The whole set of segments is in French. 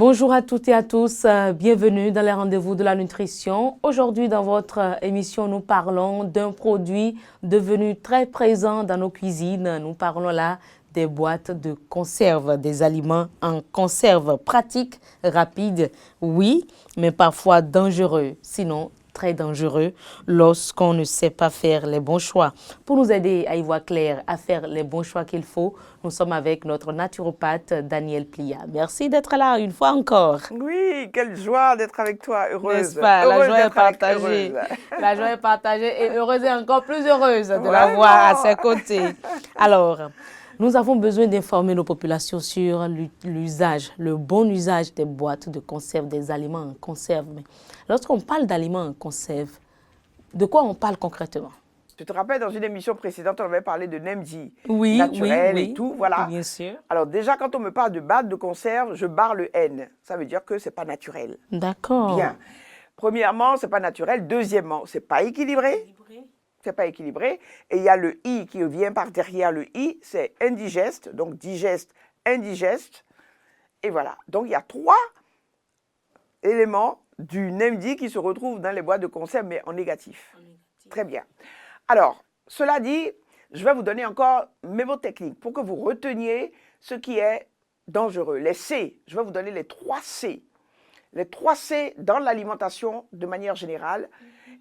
Bonjour à toutes et à tous, bienvenue dans les rendez-vous de la nutrition. Aujourd'hui, dans votre émission, nous parlons d'un produit devenu très présent dans nos cuisines. Nous parlons là des boîtes de conserve, des aliments en conserve pratiques, rapides, oui, mais parfois dangereux, sinon très dangereux lorsqu'on ne sait pas faire les bons choix. Pour nous aider à y voir clair, à faire les bons choix qu'il faut, nous sommes avec notre naturopathe Danielle Plia. Merci d'être là une fois encore. Oui, quelle joie d'être avec toi, heureuse. N'est-ce pas? Heureuse La joie est d'être avec partagée. heureuse. La joie est partagée et heureuse et encore plus heureuse de Vraiment. l'avoir à ses côtés. Alors, nous avons besoin d'informer nos populations sur l'usage, le bon usage des boîtes de conserve, des aliments en conserve. Mais lorsqu'on parle d'aliments en conserve, de quoi on parle concrètement? Tu te rappelles, dans une émission précédente, on avait parlé de NEMZI, Oui, naturel oui, et tout, voilà. bien sûr. Alors déjà, quand on me parle de boîte de conserve, je barre le N. Ça veut dire que c'est pas naturel. D'accord. Bien. Premièrement, c'est pas naturel. Deuxièmement, c'est pas équilibré. C'est pas équilibré. Et il y a le I qui vient par derrière le I, c'est indigeste, donc digeste, indigeste. Et voilà. Donc il y a 3 éléments du NEMZI qui se retrouvent dans les boîtes de conserve, mais en négatif. Très bien. Alors, cela dit, je vais vous donner encore mes mots techniques pour que vous reteniez ce qui est dangereux. Les C, je vais vous donner les 3 C. Les 3 C dans l'alimentation de manière générale.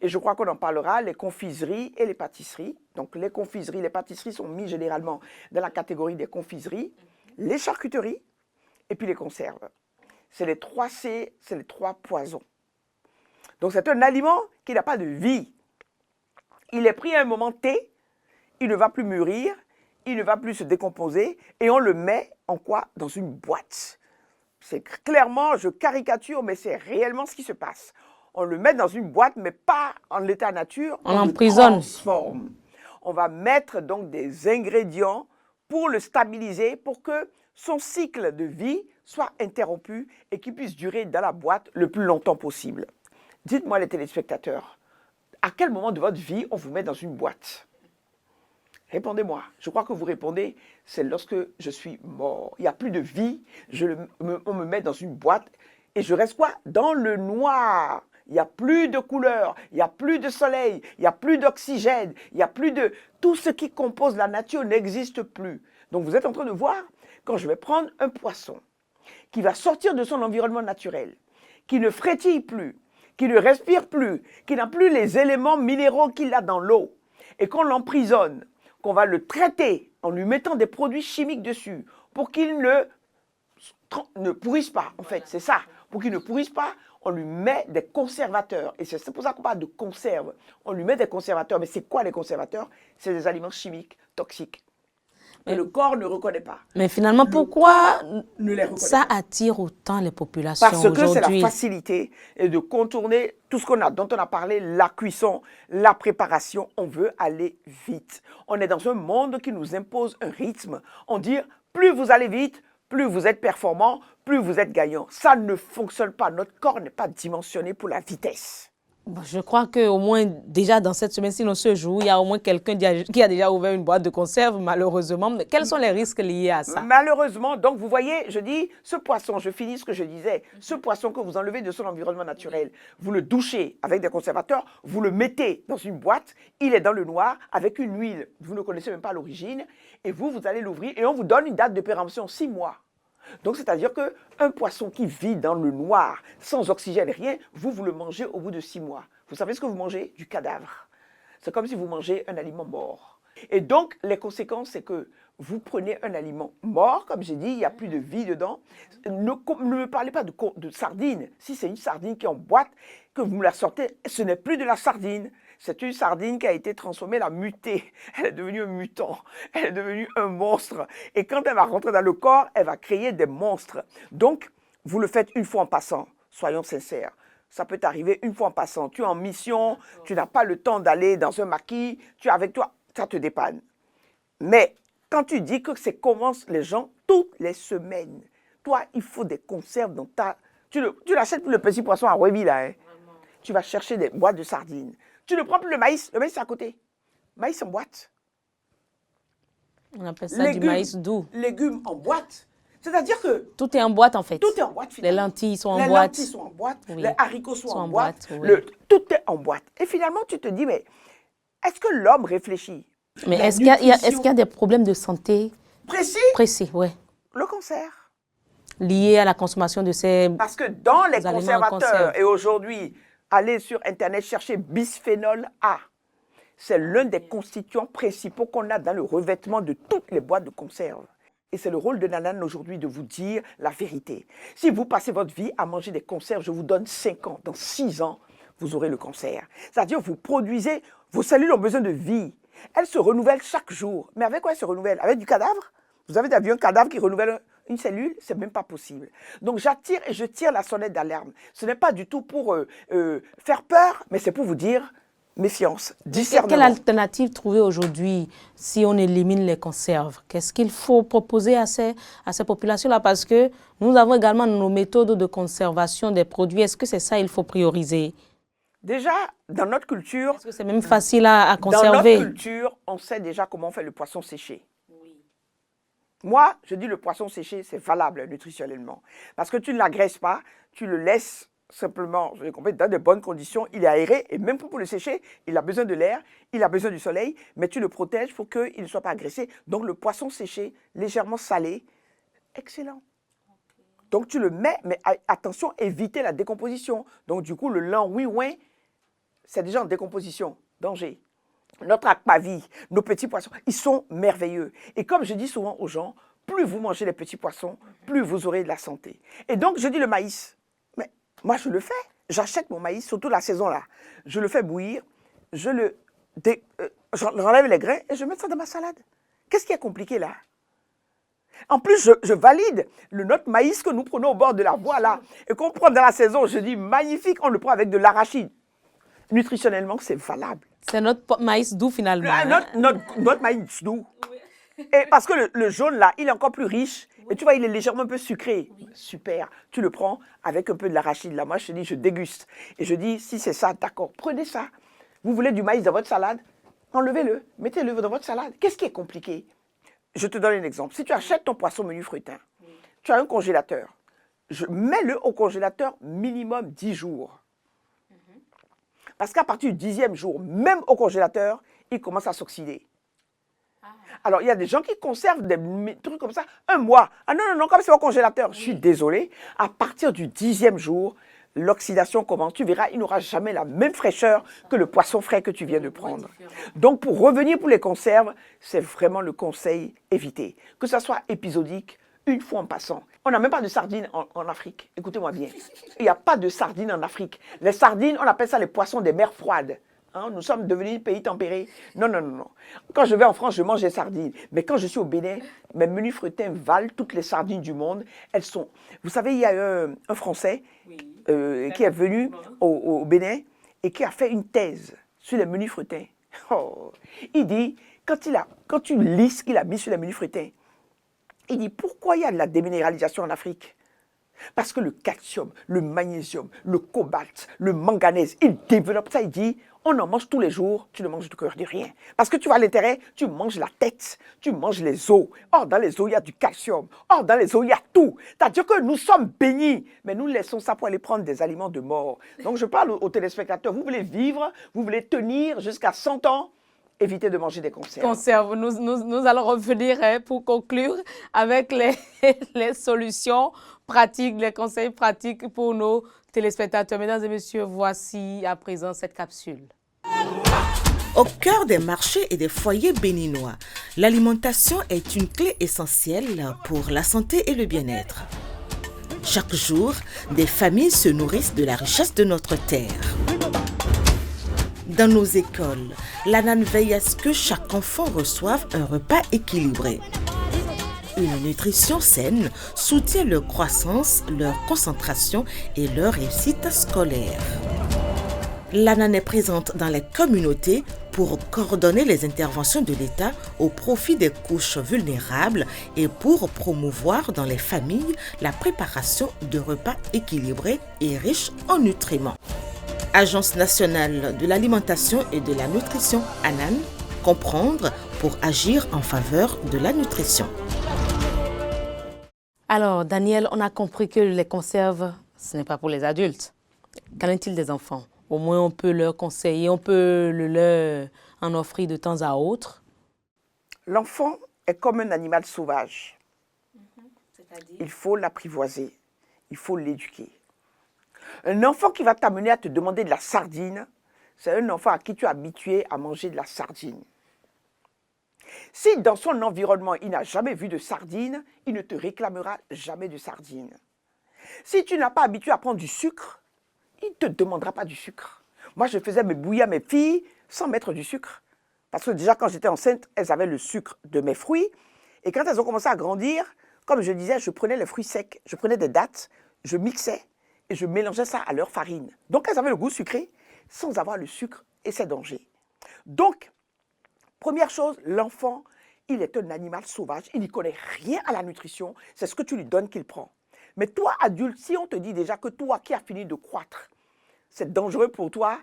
Et je crois qu'on en parlera, les confiseries et les pâtisseries. Donc les confiseries, les pâtisseries sont mis généralement dans la catégorie des confiseries, les charcuteries et puis les conserves. C'est les 3 C, c'est les 3 poisons. Donc c'est un aliment qui n'a pas de vie. Il est pris à un moment T, il ne va plus mûrir, il ne va plus se décomposer et on le met en quoi? Dans une boîte. C'est clairement, je caricature, mais c'est réellement ce qui se passe. On le met dans une boîte, mais pas en l'état nature, On le l'emprisonne. transforme. On va mettre donc des ingrédients pour le stabiliser, pour que son cycle de vie soit interrompu et qu'il puisse durer dans la boîte le plus longtemps possible. Dites-moi les téléspectateurs, à quel moment de votre vie on vous met dans une boîte? Répondez-moi. Je crois que vous répondez, c'est lorsque je suis mort. Il n'y a plus de vie, on me met dans une boîte et je reste quoi? Dans le noir. Il n'y a plus de couleur, il n'y a plus de soleil, il n'y a plus d'oxygène, il n'y a plus de... Tout ce qui compose la nature n'existe plus. Donc vous êtes en train de voir, quand je vais prendre un poisson qui va sortir de son environnement naturel, qui ne frétille plus, qui ne respire plus, qui n'a plus les éléments minéraux qu'il a dans l'eau, et qu'on l'emprisonne, qu'on va le traiter en lui mettant des produits chimiques dessus pour qu'il ne pourrisse pas, en fait, c'est ça. Pour qu'il ne pourrisse pas, on lui met des conservateurs. Et c'est pour ça qu'on parle de conserve. On lui met des conservateurs. Mais c'est quoi les conservateurs? C'est des aliments chimiques, toxiques, que le corps ne reconnaît pas. Mais finalement, pourquoi Ne les reconnaît ça pas. attire autant les populations Parce que c'est la aujourd'hui? facilité et de contourner tout ce dont on a parlé, la cuisson, la préparation. On veut aller vite. On est dans un monde qui nous impose un rythme. On dit, plus vous allez vite, plus vous êtes performant, plus vous êtes gagnant. Ça ne fonctionne pas. Notre corps n'est pas dimensionné pour la vitesse. Bon, je crois qu'au moins, déjà dans cette semaine, sinon ce jour, il y a au moins quelqu'un qui a déjà ouvert une boîte de conserve, malheureusement. Mais quels sont les risques liés à ça? Malheureusement, donc vous voyez, je dis, ce poisson, je finis ce que je disais, ce poisson que vous enlevez de son environnement naturel, vous le douchez avec des conservateurs, vous le mettez dans une boîte, il est dans le noir avec une huile, vous ne connaissez même pas l'origine, et vous allez l'ouvrir et on vous donne une date de péremption, 6 mois. Donc, c'est-à-dire qu'un poisson qui vit dans le noir, sans oxygène, rien, vous le mangez au bout de 6 mois. Vous savez ce que vous mangez? Du cadavre. C'est comme si vous mangez un aliment mort. Et donc, les conséquences, c'est que vous prenez un aliment mort, comme j'ai dit, il n'y a plus de vie dedans. Ne me parlez pas de sardine. Si c'est une sardine qui est en boîte, que vous me la sortez, ce n'est plus de la sardine. C'est une sardine qui a été transformée, elle a muté. Elle est devenue un mutant. Elle est devenue un monstre. Et quand elle va rentrer dans le corps, elle va créer des monstres. Donc, vous le faites une fois en passant. Soyons sincères. Ça peut t'arriver une fois en passant. Tu es en mission, tu n'as pas le temps d'aller dans un maquis, tu es avec toi, ça te dépanne. Mais quand tu dis que c'est comment les gens, toutes les semaines, toi, il faut des conserves dans ta... Tu l'achètes pour le petit poisson à Webby, là. Hein. Tu vas chercher des boîtes de sardines. Tu ne prends plus le maïs c'est à côté. Maïs en boîte. On appelle ça du maïs doux. Légumes en boîte. C'est-à-dire que Tout est en boîte, en fait. tout est en boîte, Les finalement. lentilles sont en Les boîte. lentilles sont en boîte, Oui. les haricots sont en boîte, oui. tout est en boîte. Et finalement, tu te dis, mais est-ce que l'homme réfléchit? Mais La est-ce qu'il y a nutrition des problèmes de santé précis, précis, ouais, le cancer. liés à la consommation de ces... Parce que dans les aliments en conservateurs, conserve. et aujourd'hui, allez sur Internet chercher bisphénol A. C'est l'un des constituants principaux qu'on a dans le revêtement de toutes les boîtes de conserve. Et c'est le rôle de Nanane aujourd'hui de vous dire la vérité. Si vous passez votre vie à manger des conserves, je vous donne 5 ans. Dans 6 ans, vous aurez le cancer. C'est-à-dire vous produisez, vos cellules ont besoin de vie. Elles se renouvellent chaque jour. Mais avec quoi elles se renouvellent? Avec du cadavre? Vous avez vu un cadavre qui renouvelle une cellule? C'est même pas possible. Donc j'attire et je tire la sonnette d'alarme. Ce n'est pas du tout pour faire peur, mais c'est pour vous dire méfiance, discernement. Quelle alternative trouver aujourd'hui si on élimine les conserves? Qu'est-ce qu'il faut proposer à ces populations-là? Parce que nous avons également nos méthodes de conservation des produits. Est-ce que c'est ça qu'il faut prioriser? Déjà, dans notre culture, Est-ce que c'est même facile à dans conserver? notre culture, on sait déjà comment on fait le poisson séché. Moi, je dis le poisson séché, c'est valable nutritionnellement. Parce que tu ne l'agresses pas, tu le laisses simplement, je l'ai compris, dans de bonnes conditions, il est aéré, et même pour le sécher, il a besoin de l'air, il a besoin du soleil, mais tu le protèges pour qu'il ne soit pas agressé. Donc le poisson séché, légèrement salé, excellent. Donc tu le mets, mais attention, évitez la décomposition. Donc du coup, le lin oui-ouin, c'est déjà en décomposition, danger. Notre aquavie, nos petits poissons, ils sont merveilleux. Et comme je dis souvent aux gens, plus vous mangez les petits poissons, plus vous aurez de la santé. Et donc, je dis le maïs. Mais moi, je le fais. J'achète mon maïs, surtout la saison là. Je le fais bouillir, j'enlève les grains et je mets ça dans ma salade. Qu'est-ce qui est compliqué là? En plus, je valide notre maïs que nous prenons au bord de la voie là et qu'on prend dans la saison. Je dis magnifique, on le prend avec de l'arachide. Nutritionnellement, c'est valable. C'est notre maïs doux finalement. Notre maïs doux. Et parce que le jaune là, il est encore plus riche. Et tu vois, il est légèrement un peu sucré. Super. Tu le prends avec un peu de l'arachide là. Moi, je te dis, je déguste. Et je dis, si c'est ça, d'accord, prenez ça. Vous voulez du maïs dans votre salade? Enlevez-le, mettez-le dans votre salade. Qu'est-ce qui est compliqué? Je te donne un exemple. Si tu achètes ton poisson menu fruitin, tu as un congélateur. Mets-le au congélateur minimum 10 jours. Parce qu'à partir du 10e jour, même au congélateur, il commence à s'oxyder. Alors, il y a des gens qui conservent des trucs comme ça 1 mois. Ah non, comme c'est au congélateur. Je suis désolé. À partir du 10e jour, l'oxydation commence. Tu verras, il n'aura jamais la même fraîcheur que le poisson frais que tu viens de prendre. Donc, pour revenir pour les conserves, c'est vraiment le conseil éviter. Que ça soit épisodique, une fois en passant. On n'a même pas de sardines en Afrique. Écoutez-moi bien. Il n'y a pas de sardines en Afrique. Les sardines, on appelle ça les poissons des mers froides. Hein, nous sommes devenus pays tempérés. Non. Quand je vais en France, je mange des sardines. Mais quand je suis au Bénin, mes menus fruitins valent toutes les sardines du monde. Elles sont... Vous savez, il y a un Français qui est venu au Bénin et qui a fait une thèse sur les menus fruitins. Oh. Il dit, quand tu lis ce qu'il a mis sur les menus fruitins, il dit, pourquoi il y a de la déminéralisation en Afrique? Parce que le calcium, le magnésium, le cobalt, le manganèse, il développe ça, il dit, on en mange tous les jours, tu ne manges du cœur de rien. Parce que tu vas à l'intérieur, tu manges la tête, tu manges les os. Or, dans les os, il y a du calcium. Or, dans les os, il y a tout. C'est-à-dire que nous sommes bénis, mais nous laissons ça pour aller prendre des aliments de mort. Donc, je parle aux téléspectateurs, vous voulez vivre, vous voulez tenir jusqu'à 100 ans, évitez de manger des conserves. Nous allons revenir pour conclure avec les solutions pratiques, les conseils pratiques pour nos téléspectateurs. Mesdames et messieurs, voici à présent cette capsule. Au cœur des marchés et des foyers béninois, l'alimentation est une clé essentielle pour la santé et le bien-être. Chaque jour, des familles se nourrissent de la richesse de notre terre. Dans nos écoles, l'ANAN veille à ce que chaque enfant reçoive un repas équilibré. Une nutrition saine soutient leur croissance, leur concentration et leur réussite scolaire. L'ANAN est présente dans les communautés pour coordonner les interventions de l'État au profit des couches vulnérables et pour promouvoir dans les familles la préparation de repas équilibrés et riches en nutriments. Agence nationale de l'alimentation et de la nutrition ANAN, comprendre pour agir en faveur de la nutrition. Alors, Daniel, on a compris que les conserves, ce n'est pas pour les adultes. Qu'en est-il des enfants? Au moins, on peut leur conseiller, on peut leur en offrir de temps à autre. L'enfant est comme un animal sauvage. Il faut l'apprivoiser, il faut l'éduquer. Un enfant qui va t'amener à te demander de la sardine, c'est un enfant à qui tu es habitué à manger de la sardine. Si dans son environnement, il n'a jamais vu de sardine, il ne te réclamera jamais de sardine. Si tu n'as pas habitué à prendre du sucre, il ne te demandera pas du sucre. Moi, je faisais mes bouillies à mes filles sans mettre du sucre. Parce que déjà, quand j'étais enceinte, elles avaient le sucre de mes fruits. Et quand elles ont commencé à grandir, comme je disais, je prenais les fruits secs, je prenais des dattes, je mixais et je mélangeais ça à leur farine. Donc, elles avaient le goût sucré sans avoir le sucre et ses dangers. Donc, première chose, l'enfant, il est un animal sauvage, il n'y connaît rien à la nutrition, c'est ce que tu lui donnes qu'il prend. Mais toi, adulte, si on te dit déjà que toi qui as fini de croître, c'est dangereux pour toi,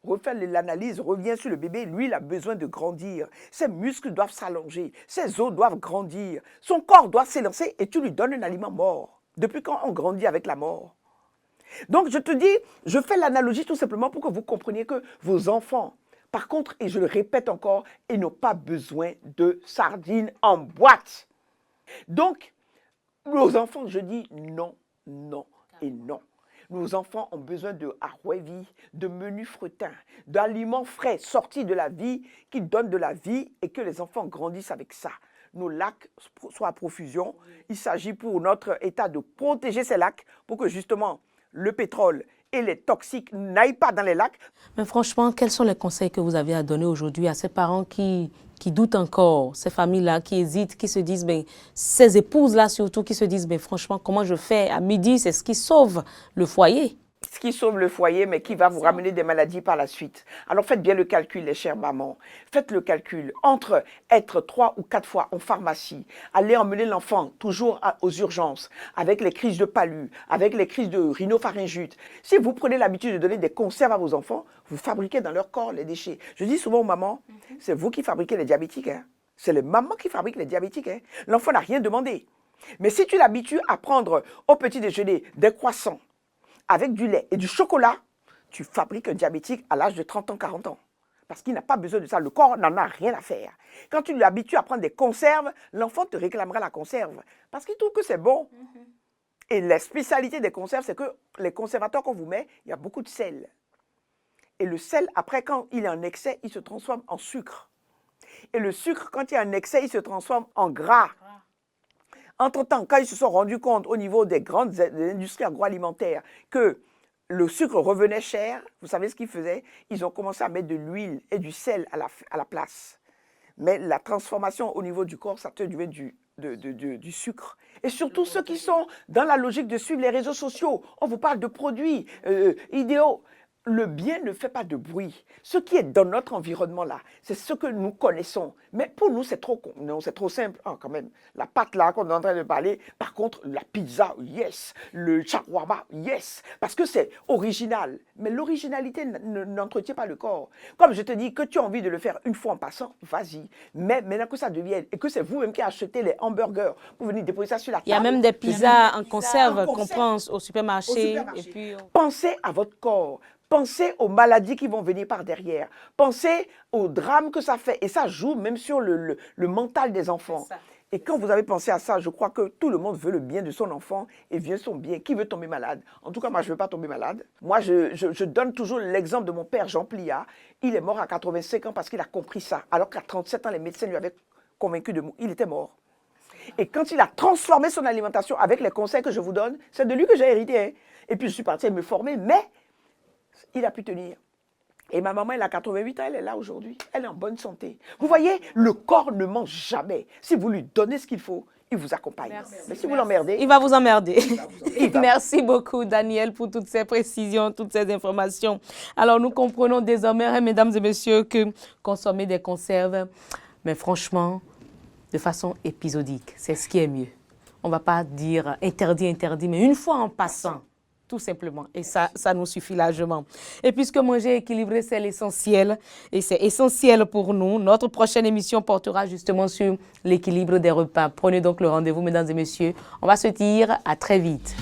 refais l'analyse, reviens sur le bébé, lui, il a besoin de grandir. Ses muscles doivent s'allonger, ses os doivent grandir, son corps doit s'élancer et tu lui donnes un aliment mort. Depuis quand on grandit avec la mort? Donc, je te dis, je fais l'analogie tout simplement pour que vous compreniez que vos enfants, par contre, et je le répète encore, ils n'ont pas besoin de sardines en boîte. Donc, nos enfants, je dis non, non et non. Nos enfants ont besoin de arwevi, de menus fretin, d'aliments frais sortis de la vie, qui donnent de la vie et que les enfants grandissent avec ça. Nos lacs soient à profusion. Il s'agit pour notre État de protéger ces lacs pour que justement le pétrole et les toxiques n'aillent pas dans les lacs. Mais franchement, quels sont les conseils que vous avez à donner aujourd'hui à ces parents qui doutent encore, ces familles-là qui hésitent, qui se disent, ben, ces épouses-là surtout, qui se disent, ben, franchement, comment je fais à midi, c'est ce qui sauve le foyer. Ce qui sauve le foyer, mais qui va vous ramener des maladies par la suite. Alors faites bien le calcul, les chères mamans. Faites le calcul entre être 3 ou 4 fois en pharmacie, aller emmener l'enfant toujours aux urgences, avec les crises de palu, avec les crises de rhinopharyngite. Si vous prenez l'habitude de donner des conserves à vos enfants, vous fabriquez dans leur corps les déchets. Je dis souvent aux mamans, c'est vous qui fabriquez les diabétiques. Hein. C'est les mamans qui fabriquent les diabétiques. Hein. L'enfant n'a rien demandé. Mais si tu l'habitues à prendre au petit déjeuner des croissants, avec du lait et du chocolat, tu fabriques un diabétique à l'âge de 30 ans, 40 ans. Parce qu'il n'a pas besoin de ça. Le corps n'en a rien à faire. Quand tu l'habitues à prendre des conserves, l'enfant te réclamera la conserve. Parce qu'il trouve que c'est bon. Et la spécialité des conserves, c'est que les conservateurs qu'on vous met, il y a beaucoup de sel. Et le sel, après, quand il est en excès, il se transforme en sucre. Et le sucre, quand il y a un excès, il se transforme en gras. Entre-temps, quand ils se sont rendus compte au niveau des grandes industries agroalimentaires que le sucre revenait cher, vous savez ce qu'ils faisaient? Ils ont commencé à mettre de l'huile et du sel à la place. Mais la transformation au niveau du corps, ça te devient du sucre. Et surtout ceux qui sont dans la logique de suivre les réseaux sociaux. On vous parle de produits idéaux. Le bien ne fait pas de bruit. Ce qui est dans notre environnement là, c'est ce que nous connaissons. Mais pour nous, c'est trop simple. Ah, quand même, la pâte là qu'on est en train de parler, par contre, la pizza, yes. Le shawarma, yes. Parce que c'est original. Mais l'originalité n'entretient pas le corps. Comme je te dis, que tu as envie de le faire une fois en passant, vas-y. Mais maintenant que ça devienne, et que c'est vous-même qui achetez les hamburgers pour venir déposer ça sur la table. Il y a même des pizzas en conserve qu'on prend au supermarché. Et puis, pensez à votre corps. Pensez aux maladies qui vont venir par derrière. Pensez au drame que ça fait. Et ça joue même sur le mental des enfants. Et quand vous avez pensé à ça, je crois que tout le monde veut le bien de son enfant et veut son bien. Qui veut tomber malade? En tout cas, moi, je ne veux pas tomber malade. Moi, je donne toujours l'exemple de mon père, Jean Pliat. Il est mort à 85 ans parce qu'il a compris ça. Alors qu'à 37 ans, les médecins lui avaient convaincu de mourir. Il était mort. Et quand il a transformé son alimentation avec les conseils que je vous donne, c'est de lui que j'ai hérité. Hein. Et puis, je suis partie me former, mais il a pu tenir. Et ma maman, elle a 88 ans, elle est là aujourd'hui. Elle est en bonne santé. Vous voyez, le corps ne mange jamais. Si vous lui donnez ce qu'il faut, il vous accompagne. Mais si vous l'emmerdez... il va vous emmerder. Merci beaucoup, Daniel, pour toutes ces précisions, toutes ces informations. Alors, nous comprenons désormais, mesdames et messieurs, que consommer des conserves, mais franchement, de façon épisodique, c'est ce qui est mieux. On ne va pas dire interdit, mais une fois en passant, Tout simplement. Et ça nous suffit largement. Et puisque manger équilibré, c'est l'essentiel, et c'est essentiel pour nous, notre prochaine émission portera justement sur l'équilibre des repas. Prenez donc le rendez-vous, mesdames et messieurs. On va se dire à très vite.